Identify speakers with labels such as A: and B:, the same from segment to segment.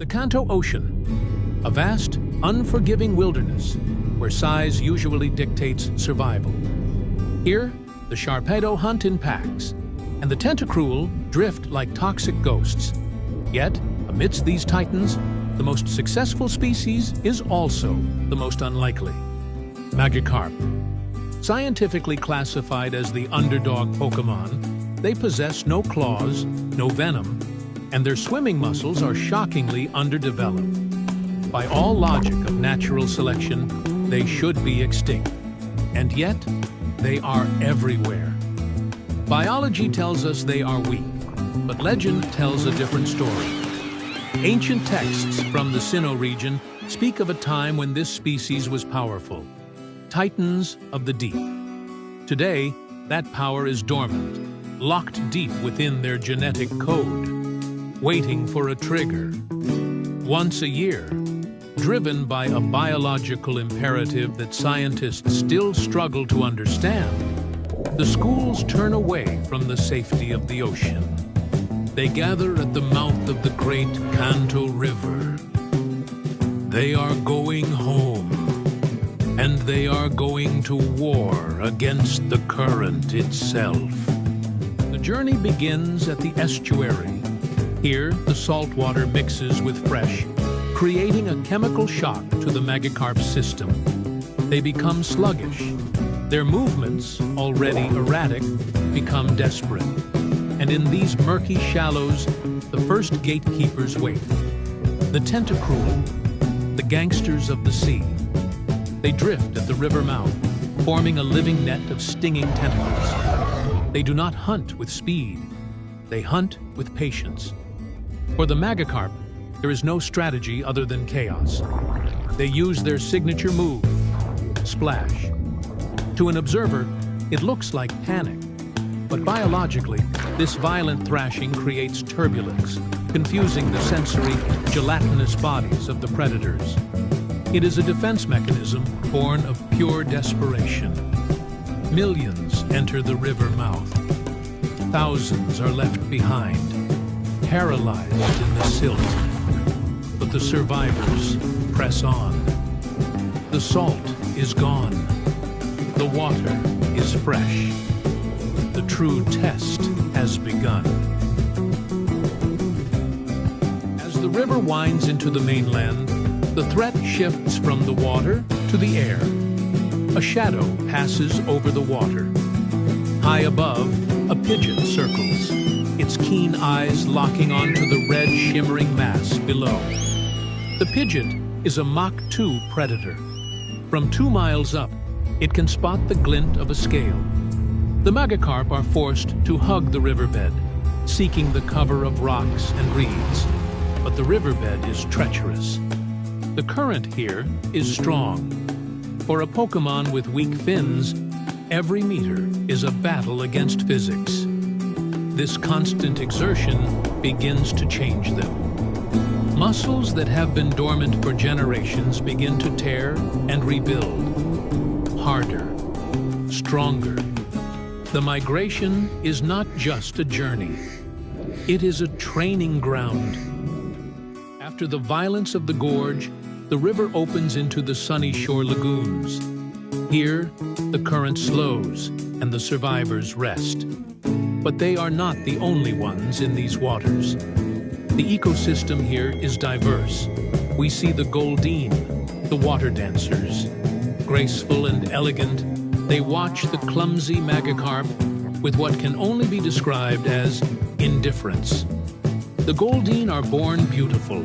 A: Kanto Ocean, a vast, unforgiving wilderness where size usually dictates survival. Here, the Sharpedo hunt in packs, and the Tentacruel drift like toxic ghosts. Yet, amidst these titans, the most successful species is also the most unlikely. Magikarp. Scientifically classified as the underdog Pokémon, they possess no claws, no venom, and their swimming muscles are shockingly underdeveloped. By all logic of natural selection, they should be extinct. And yet, they are everywhere. Biology tells us they are weak, but legend tells a different story. Ancient texts from the Sinnoh region speak of a time when this species was powerful. Titans of the deep. Today, that power is dormant, locked deep within their genetic code, waiting for a trigger. Once a year, driven by a biological imperative that scientists still struggle to understand, the schools turn away from the safety of the ocean. They gather at the mouth of the great Kanto River. They are going home, and they are going to war against the current itself. The journey begins at the estuary. Here, the salt water mixes with fresh, creating a chemical shock to the Magikarp system. They become sluggish. Their movements, already erratic, become desperate. And in these murky shallows, the first gatekeepers wait. The Tentacruel, the gangsters of the sea. They drift at the river mouth, forming a living net of stinging tentacles. They do not hunt with speed. They hunt with patience. For the Magikarp, there is no strategy other than chaos. They use their signature move, Splash. To an observer, it looks like panic. But biologically, this violent thrashing creates turbulence, confusing the sensory, gelatinous bodies of the predators. It is a defense mechanism born of pure desperation. Millions enter the river mouth. Thousands are left behind, paralyzed in the silt. But the survivors press on. The salt is gone. The water is fresh. The true test has begun. As the river winds into the mainland, the threat shifts from the water to the air. A shadow passes over the water. High above, a Pidgeot circles, its keen eyes locking onto the red shimmering mass below. The Pidgeot is a Mach 2 predator. From 2 miles up, it can spot the glint of a scale. The Magikarp are forced to hug the riverbed, seeking the cover of rocks and reeds. But the riverbed is treacherous. The current here is strong. For a Pokémon with weak fins, every meter is a battle against physics. This constant exertion begins to change them. Muscles that have been dormant for generations begin to tear and rebuild. Harder, stronger. The migration is not just a journey. It is a training ground. After the violence of the gorge, the river opens into the sunny shore lagoons. Here, the current slows and the survivors rest. But they are not the only ones in these waters. The ecosystem here is diverse. We see the Goldeen, the water dancers. Graceful and elegant, they watch the clumsy Magikarp with what can only be described as indifference. The Goldeen are born beautiful.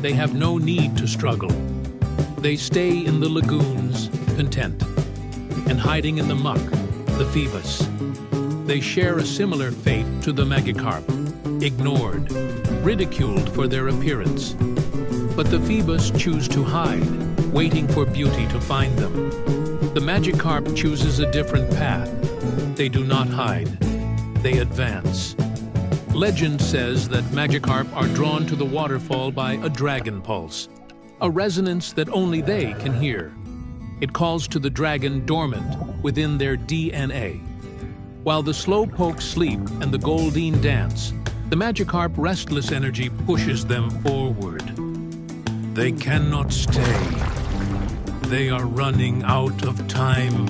A: They have no need to struggle. They stay in the lagoons, content. And hiding in the muck, the Phoebus. They share a similar fate to the Magikarp, ignored, ridiculed for their appearance. But the Phoebus choose to hide, waiting for beauty to find them. The Magikarp chooses a different path. They do not hide. They advance. Legend says that Magikarp are drawn to the waterfall by a dragon pulse, a resonance that only they can hear. It calls to the dragon dormant within their DNA. While the slowpoke sleep and the Goldeen dance, the Magikarp restless energy pushes them forward. They cannot stay. They are running out of time.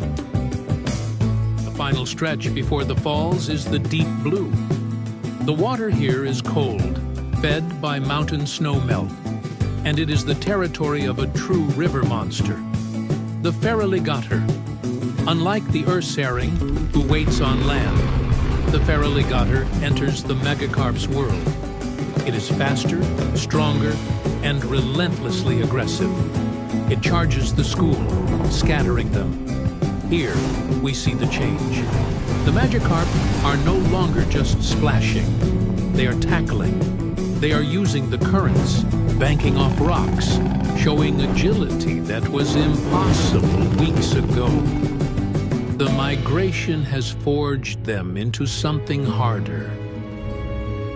A: The final stretch before the falls is the deep blue. The water here is cold, fed by mountain snowmelt, and it is the territory of a true river monster, the Feraligatr. Unlike the Ursaring, who waits on land, the Feraligatr enters the Magikarp's world. It is faster, stronger, and relentlessly aggressive. It charges the school, scattering them. Here, we see the change. The Magikarp are no longer just splashing. They are tackling. They are using the currents, banking off rocks, showing agility that was impossible weeks ago. The migration has forged them into something harder.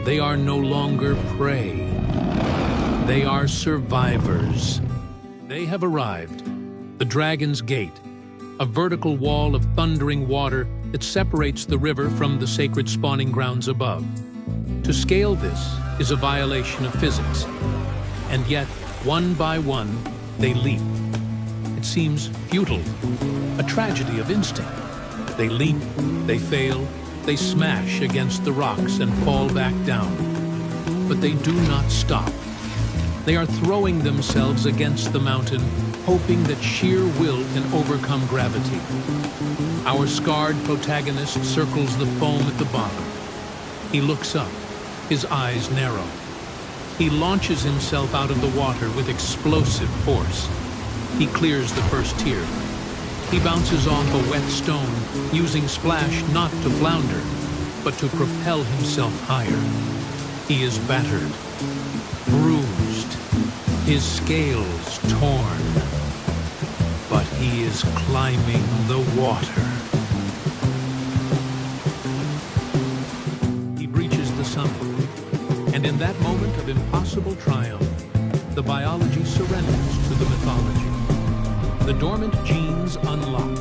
A: They are no longer prey. They are survivors. They have arrived. The Dragon's Gate, a vertical wall of thundering water that separates the river from the sacred spawning grounds above. To scale this is a violation of physics, and yet, one by one, they leap. It seems futile, a tragedy of instinct. They leap, they fail, they smash against the rocks and fall back down. But they do not stop. They are throwing themselves against the mountain, hoping that sheer will can overcome gravity. Our scarred protagonist circles the foam at the bottom. He looks up, his eyes narrow. He launches himself out of the water with explosive force. He clears the first tier. He bounces off a wet stone, using Splash not to flounder, but to propel himself higher. He is battered, bruised, his scales torn, but he is climbing the water. He breaches the summit, and in that moment of impossible triumph, the biology surrenders to the mythology. The dormant genes unlock.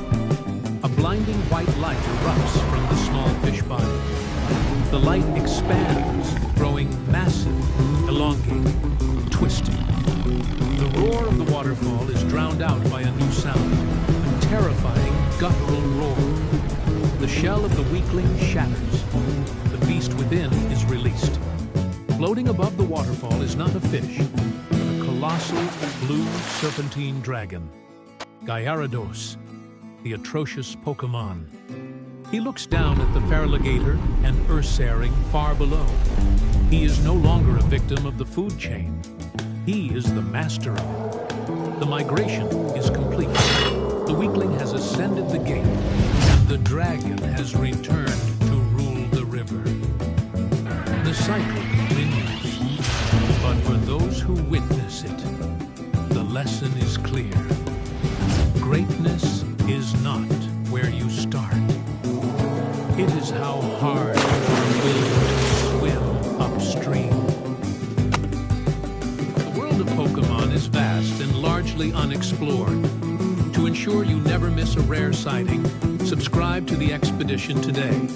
A: A blinding white light erupts from the small fish body. The light expands, growing massive, elongated, twisting. The roar of the waterfall is drowned out by a new sound, a terrifying guttural roar. The shell of the weakling shatters. The beast within is released. Floating above the waterfall is not a fish, but a colossal blue serpentine dragon. Gyarados, the atrocious Pokémon. He looks down at the Feraligatr and Ursaring far below. He is no longer a victim of the food chain. He is the master of it. The migration is complete. The weakling has ascended the gate, and the dragon has returned to rule the river. The cycle continues, but for those who witness it, the lesson is clear. Greatness is not where you start. It is how hard you're willing to swim upstream. The world of Pokémon is vast and largely unexplored. To ensure you never miss a rare sighting, subscribe to the expedition today.